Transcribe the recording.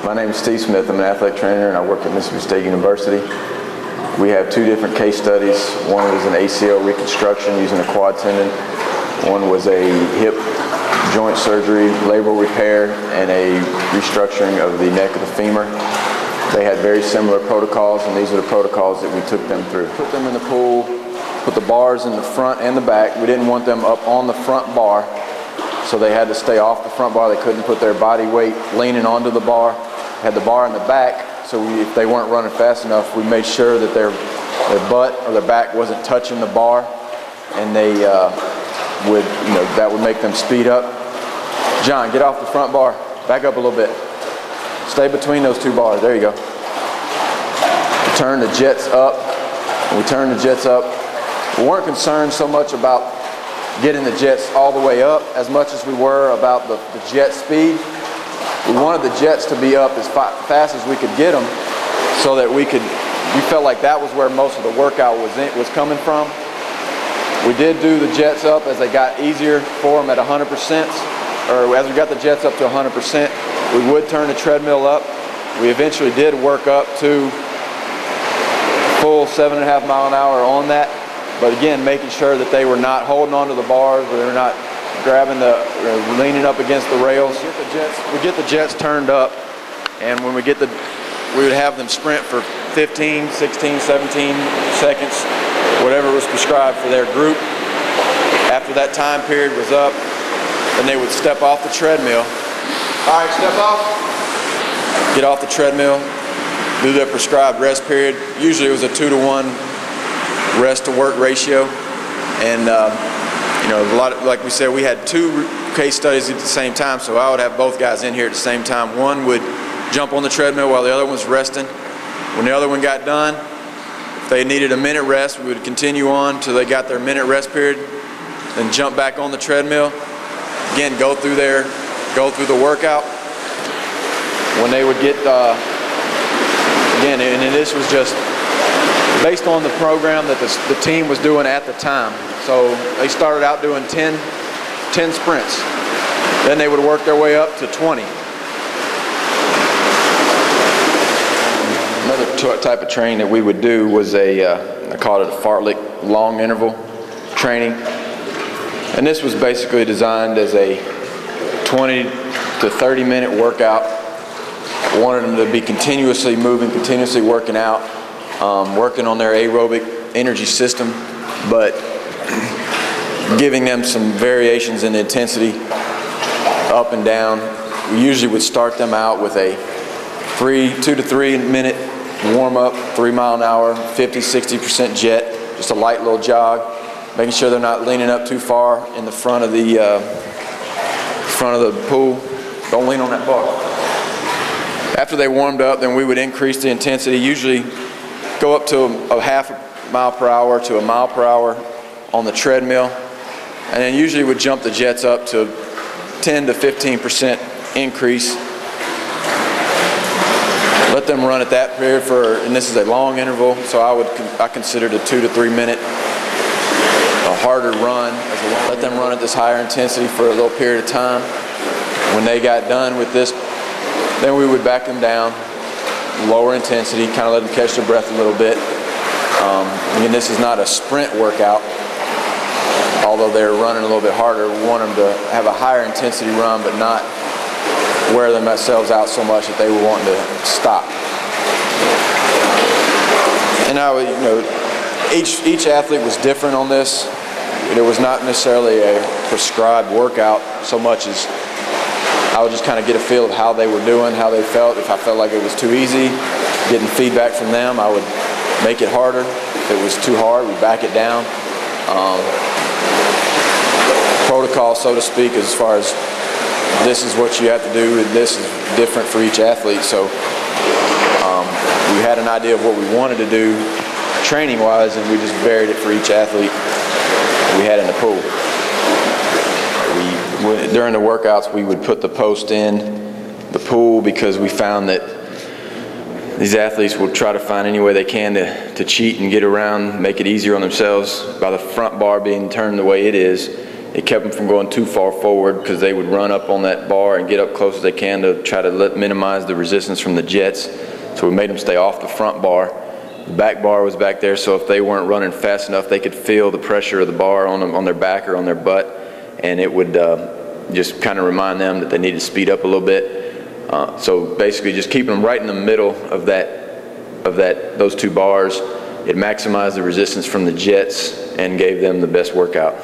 My name is Steve Smith. I'm an athletic trainer and I work at Mississippi State University. We have two different case studies. One was an ACL reconstruction using a quad tendon. One was a hip joint surgery, labral repair, and a restructuring of the neck of the femur. They had very similar protocols, and these are the protocols that we took them through. Put them in the pool, put the bars in the front and the back. We didn't want them up on the front bar, so they had to stay off the front bar. They couldn't put their body weight leaning onto the bar. Had the bar in the back, so if they weren't running fast enough, we made sure that their butt or their back wasn't touching the bar, and they that would make them speed up. John, get off the front bar. Back up a little bit. Stay between those two bars. There you go. We turn the jets up. When we turn the jets up, we weren't concerned so much about getting the jets all the way up as much as we were about the jet speed. We wanted the jets to be up as fast as we could get them, so that we felt like that was where most of the workout was coming from. We did do the jets up as they got easier for them at 100%, or as we got the jets up to 100%, we would turn the treadmill up. We eventually did work up to full 7.5 mile an hour on that, but again, making sure that they were not holding onto the bars, or they were not grabbing leaning up against the rails. We get the jets turned up, and when we would have them sprint for 15, 16, 17 seconds, whatever was prescribed for their group. After that time period was up, then they would step off the treadmill. All right, step off. Get off the treadmill, do their prescribed rest period. Usually it was a 2-to-1 rest to work ratio, and like we said, we had two case studies at the same time, so I would have both guys in here at the same time. One would jump on the treadmill while the other one was resting. When the other one got done, if they needed a minute rest, we would continue on till they got their minute rest period, then jump back on the treadmill. Again, go through the workout. When they would get, again, and this was just based on the program that the team was doing at the time. So they started out doing 10 sprints. Then they would work their way up to 20. Another type of training that we would do was I called it a Fartlek long interval training. And this was basically designed as a 20 to 30 minute workout. I wanted them to be continuously moving, continuously working out, working on their aerobic energy system, but giving them some variations in intensity up and down. We usually would start them out with a 2 to 3 minute warm up, 3 mile an hour, 50-60% jet, just a light little jog, making sure they're not leaning up too far in the front of the pool. Don't lean on that bar. After they warmed up, then we would increase the intensity, usually go up to a half mile per hour to a mile per hour on the treadmill, and then usually would jump the jets up to 10 to 15% increase. Let them run at that period and this is a long interval, so I considered a 2 to 3 minute a harder run. Let them run at this higher intensity for a little period of time. When they got done with this, then we would back them down, lower intensity, kind of let them catch their breath a little bit. Again, this is not a sprint workout, although they're running a little bit harder. We want them to have a higher intensity run, but not wear themselves out so much that they were wanting to stop. And each athlete was different on this. It was not necessarily a prescribed workout so much as I would just kind of get a feel of how they were doing, how they felt. If I felt like it was too easy, getting feedback from them, I would make it harder. If it was too hard, we'd back it down. Protocol, so to speak, as far as this is what you have to do, and this is different for each athlete. So we had an idea of what we wanted to do training-wise, and we just varied it for each athlete we had in the pool. During the workouts, we would put the post in the pool because we found that these athletes will try to find any way they can to cheat and get around, make it easier on themselves by the front bar being turned the way it is. It kept them from going too far forward because they would run up on that bar and get up close as they can to try to minimize the resistance from the jets. So we made them stay off the front bar. The back bar was back there, so if they weren't running fast enough, they could feel the pressure of the bar on them, on their back or on their butt, and it would just kind of remind them that they need to speed up a little bit. So basically just keeping them right in the middle of those two bars, it maximized the resistance from the jets and gave them the best workout.